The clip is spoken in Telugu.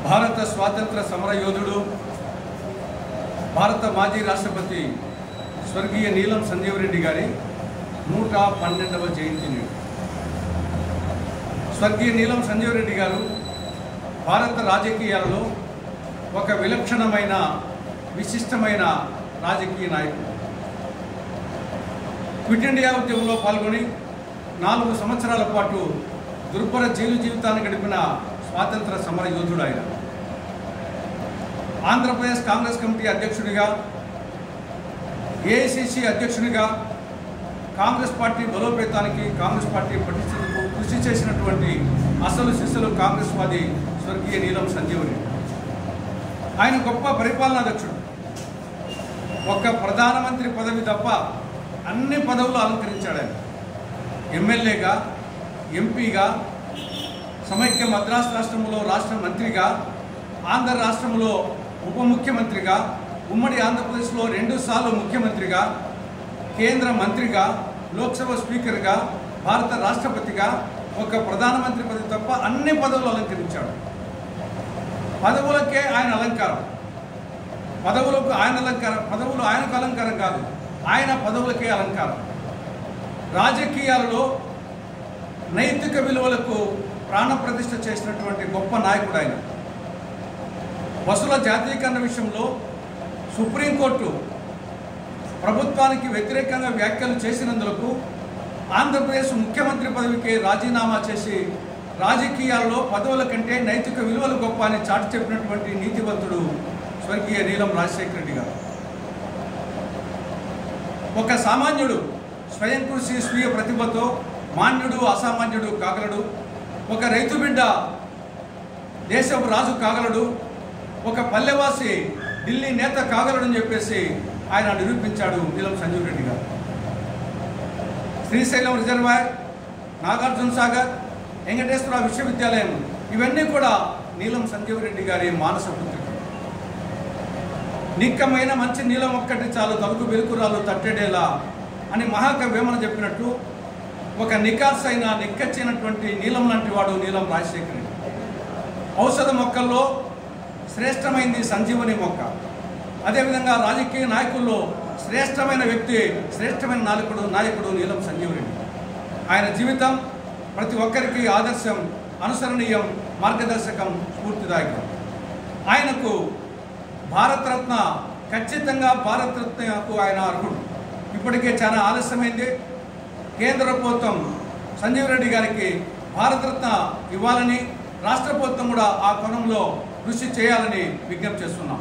భారత స్వాతంత్ర సమర యోధుడు భారత మాజీ రాష్ట్రపతి స్వర్గీయ నీలం సంజీవ్ రెడ్డి గారి 112వ జయంతి నేడు. స్వర్గీయ నీలం సంజీవ్ రెడ్డి గారు భారత రాజకీయాలలో ఒక విలక్షణమైన విశిష్టమైన రాజకీయ నాయకుడు. క్విట్ ఇండియా ఉద్యమంలో పాల్గొని 4 సంవత్సరాల పాటు దుర్భర జైలు జీవితాన్ని గడిపిన స్వాతంత్ర సమర యోధుడు ఆయన. ఆంధ్రప్రదేశ్ కాంగ్రెస్ కమిటీ అధ్యక్షుడిగా, ఏఐసిసి అధ్యక్షుడిగా కాంగ్రెస్ పార్టీ బలోపేతానికి, కాంగ్రెస్ పార్టీ పటిష్టతకు కృషి చేసినటువంటి అసలు శిశులు కాంగ్రెస్వాది స్వర్గీయ నీలం సంజీవ్ రెడ్డి. ఆయన గొప్ప పరిపాలనాధ్యక్షుడు. ఒక్క ప్రధానమంత్రి పదవి తప్ప అన్ని పదవులు అలంకరించాడు ఆయన. ఎమ్మెల్యేగా, ఎంపీగా, సమైక్య మద్రాసు రాష్ట్రంలో రాష్ట్ర మంత్రిగా, ఆంధ్ర రాష్ట్రంలో ఉప ముఖ్యమంత్రిగా, ఉమ్మడి ఆంధ్రప్రదేశ్లో 2 సార్లు ముఖ్యమంత్రిగా, కేంద్ర మంత్రిగా, లోక్సభ స్పీకర్గా, భారత రాష్ట్రపతిగా, ఒక ప్రధానమంత్రి పదవి తప్ప అన్ని పదవులు అలంకరించాడు. పదవులకే ఆయన అలంకారం, పదవులకు ఆయన అలంకారం, పదవులు ఆయనకు అలంకారం కాదు, ఆయన పదవులకే అలంకారం. రాజకీయాలలో నైతిక విలువలకు ప్రాణప్రతిష్ఠ చేసినటువంటి గొప్ప నాయకుడు ఆయన. బస్సుల జాతీయకరణ విషయంలో సుప్రీంకోర్టు ప్రభుత్వానికి వ్యతిరేకంగా వ్యాఖ్యలు చేసినందుకు ఆంధ్రప్రదేశ్ ముఖ్యమంత్రి పదవికి రాజీనామా చేసి రాజకీయాల్లో పదవుల కంటే నైతిక విలువలు గొప్ప అని చాటి చెప్పినటువంటి నీతివంతుడు స్వర్గీయ నీలం రాజశేఖర రెడ్డి గారు. ఒక సామాన్యుడు స్వయం కృషి, స్వీయ ప్రతిభతో మాన్యుడు, అసామాన్యుడు కాగలడు. ఒక రైతు బిడ్డ దేశపు రాజు కాగలడు. ఒక పల్లెవాసి ఢిల్లీ నేత కాగలడని చెప్పేసి ఆయన నిరూపించాడు నీలం సంజీవ్ రెడ్డి గారు. శ్రీశైలం రిజర్వాయర్, నాగార్జున సాగర్, వెంకటేశ్వర విశ్వవిద్యాలయం, ఇవన్నీ కూడా నీలం సంజీవ్ రెడ్డి గారి మానస పుత్రిక. నిక్కమైన మంచి నీలం ఒక్కటి చాలు, తలుకు వెలుకురాలు తట్టెడేలా అని మహాకవి వేమన చెప్పినట్టు ఒక నికార్సైన నిక్కచ్చినటువంటి నీలం లాంటి వాడు నీలం రాజశేఖర రెడ్డి. ఔషధ మొక్కల్లో శ్రేష్టమైంది సంజీవని మొక్క. అదేవిధంగా రాజకీయ నాయకుల్లో శ్రేష్టమైన వ్యక్తి, శ్రేష్టమైన నాయకుడు నీలం సంజీవ్ రెడ్డి. ఆయన జీవితం ప్రతి ఒక్కరికి ఆదర్శం, అనుసరణీయం, మార్గదర్శకం, స్ఫూర్తిదాయకం. ఆయనకు భారతరత్న, ఖచ్చితంగా భారతరత్నకు ఆయన అర్హుడు. ఇప్పటికే చాలా ఆలస్యమైంది. కేంద్ర ప్రభుత్వం సంజీవ్ రెడ్డి గారికి భారతరత్న ఇవ్వాలని, రాష్ట్ర ప్రభుత్వం కూడా ఆ కోణంలో కృషి చేయాలని విజ్ఞప్తి చేస్తున్నాం.